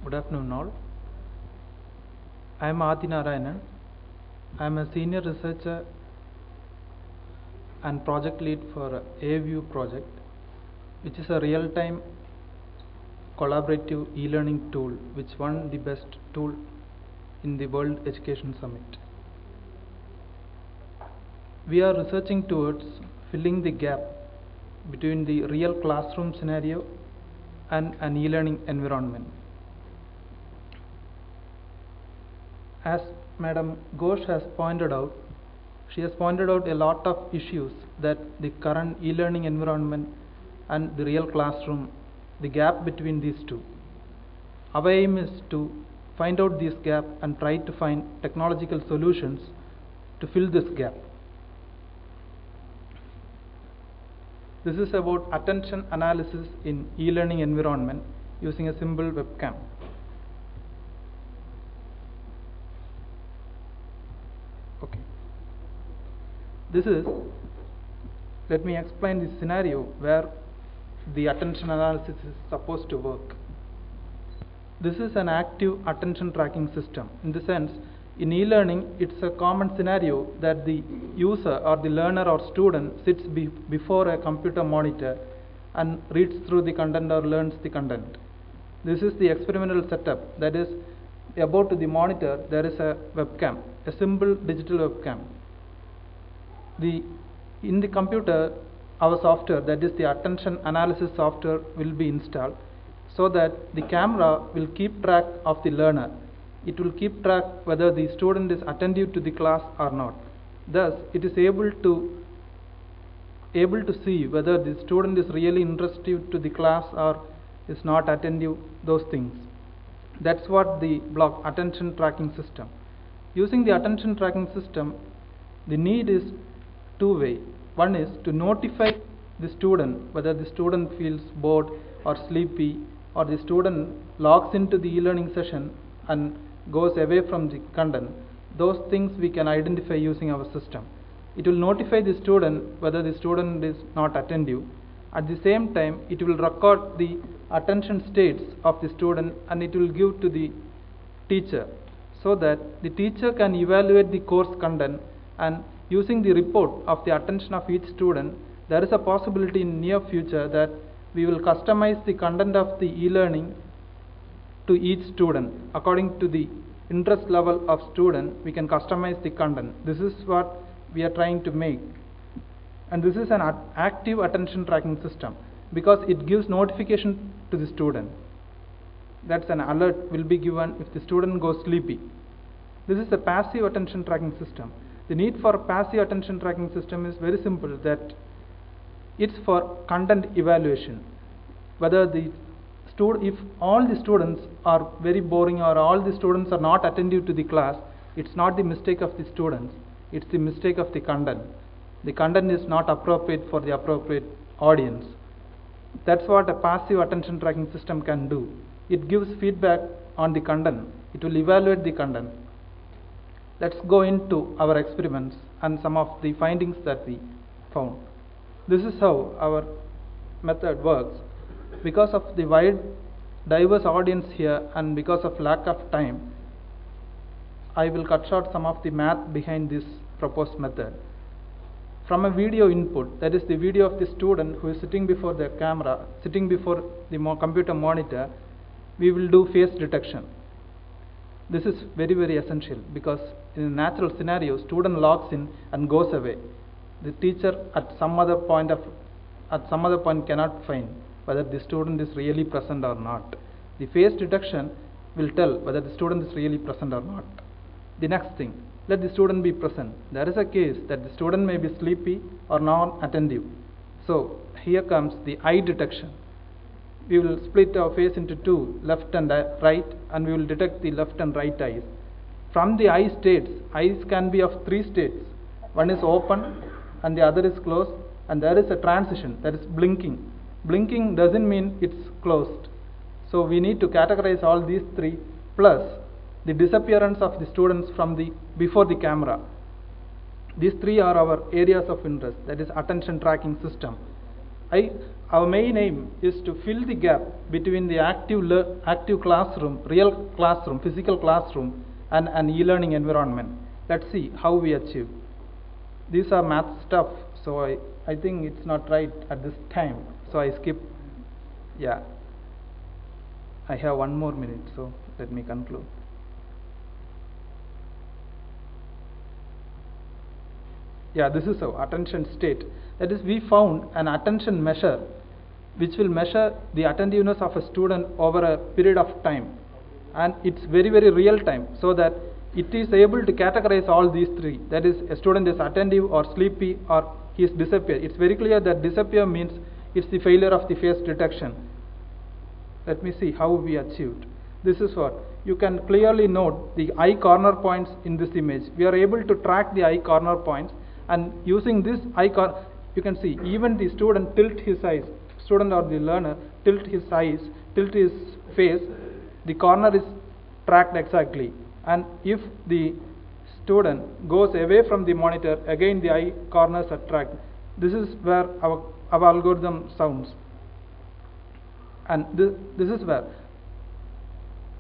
Good afternoon all. I am Athi. I am a senior researcher and project lead for AView project, which is a real-time collaborative e-learning tool which won the best tool in the World Education Summit. We are researching towards filling the gap between the real classroom scenario and an e-learning environment. As Madam Ghosh has pointed out, she has pointed out a lot of issues that the current e-learning environment and the real classroom, the gap between these two. Our aim is to find out this gap and try to find technological solutions to fill this gap. This is about attention analysis in e-learning environment using a simple webcam. Okay. Let me explain the scenario where the attention analysis is supposed to work. This is an active attention tracking system. In the sense, in e-learning, it's a common scenario that the user or the learner or student sits before a computer monitor and reads through the content or learns the content. This is the experimental setup. That is, above to the monitor there is a webcam, a simple digital webcam. In the computer, our software, that is the attention analysis software, will be installed so that the camera will keep track of the learner. It will keep track whether the student is attentive to the class or not. Thus, it is able to see whether the student is really interested to the class or is not attentive, those things. That's what the block attention tracking system. Using the attention tracking system, the need is two-way. One is to notify the student whether the student feels bored or sleepy, or the student logs into the e-learning session and goes away from the content. Those things we can identify using our system. It will notify the student whether the student is not attentive. At the same time, it will record the attention states of the student and it will give to the teacher, so that the teacher can evaluate the course content, and using the report of the attention of each student, there is a possibility in near future that we will customize the content of the e-learning to each student. According to the interest level of student, we can customize the content. This is what we are trying to make. And this is an active attention tracking system because it gives notification to the student. That's an alert will be given if the student goes sleepy. This is a passive attention tracking system. The need for a passive attention tracking system is very simple, that it's for content evaluation. Whether if all the students are very boring or all the students are not attentive to the class, it's not the mistake of the students, it's the mistake of the content. The content is not appropriate for the appropriate audience. That's what a passive attention tracking system can do. It gives feedback on the content. It will evaluate the content. Let's go into our experiments and some of the findings that we found. This is how our method works. Because of the wide, diverse audience here and because of lack of time, I will cut short some of the math behind this proposed method. From a video input, that is the video of the student who is sitting before the camera, sitting before the computer monitor, we will do face detection. This is very, very essential because in a natural scenario, student logs in and goes away. The teacher at some other point cannot find whether the student is really present or not. The face detection will tell whether the student is really present or not. The next thing, let the student be present. There is a case that the student may be sleepy or non-attentive. So here comes the eye detection. We will split our face into two, left and right, and we will detect the left and right eyes. From the eye states, eyes can be of three states. One is open and the other is closed, and there is a transition, that is blinking. Blinking doesn't mean it's closed. So we need to categorize all these three, plus the disappearance of the students from before the camera. These three are our areas of interest, that is attention tracking system. our main aim is to fill the gap between the active classroom, real classroom, physical classroom, and an e-learning environment. Let's see how we achieve. These are math stuff, so I think it's not right at this time, so I skip. Yeah, I have 1 more minute, so let me conclude. Yeah, this is our attention state. That is, we found an attention measure which will measure the attentiveness of a student over a period of time, and it's very real time, so that it is able to categorize all these three. That is, a student is attentive or sleepy or he is disappear. It's very clear that disappear means it's the failure of the face detection. Let me see how we achieved. This is what you can clearly note the eye corner points in this image. We are able to track the eye corner points, and using this you can see even the student tilt his eyes, student or the learner tilt his eyes, tilt his face, the corner is tracked exactly. And if the student goes away from the monitor, again the eye corners are tracked. This is where our algorithm sounds. And this is where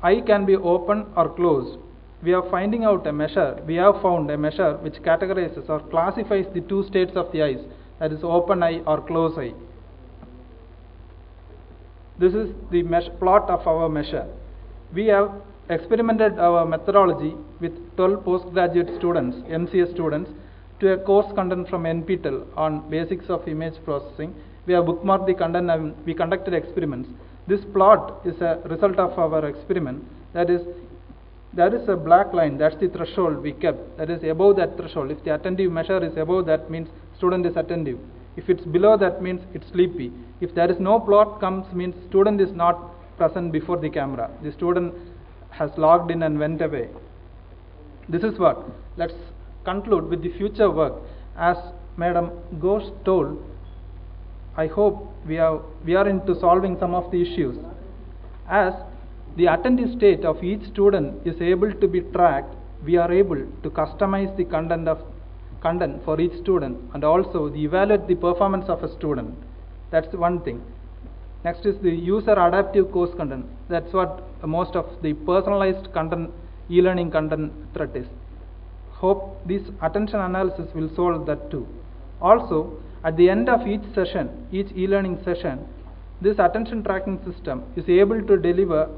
eye can be open or closed. We are finding out a measure. We have found a measure which categorizes or classifies the two states of the eyes, that is open eye or closed eye. This is the plot of our measure. We have experimented our methodology with 12 postgraduate students, MCA students, to a course content from NPTEL on basics of image processing. We have bookmarked the content and we conducted experiments. This plot is a result of our experiment. That is, there is a black line, that's the threshold we kept. That is above that threshold. If the attentive measure is above that, means student is attentive. If it's below that, means it's sleepy. If there is no plot comes, means student is not present before the camera. The student has logged in and went away. This is what. Let's conclude with the future work. As Madam Ghosh told, I hope we are into solving some of the issues. As the attentive state of each student is able to be tracked, we are able to customize the content for each student, and also evaluate the performance of a student. That's one thing. Next is the user adaptive course content. That's what most of the personalized content, e-learning content threat is. Hope this attention analysis will solve that too. Also, at the end of each session, each e-learning session, this attention tracking system is able to deliver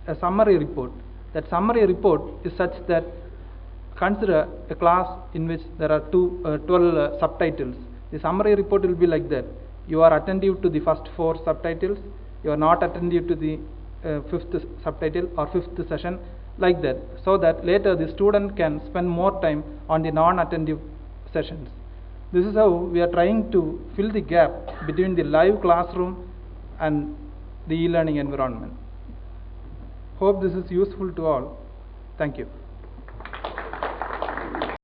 a summary report. That summary report is such that, consider a class in which there are 12 subtitles. The summary report will be like that. You are attentive to the first 4 subtitles, you are not attentive to the 5th subtitle or 5th session, like that, so that later the student can spend more time on the non-attentive sessions. This is how we are trying to fill the gap between the live classroom and the e-learning environment. Hope this is useful to all. Thank you.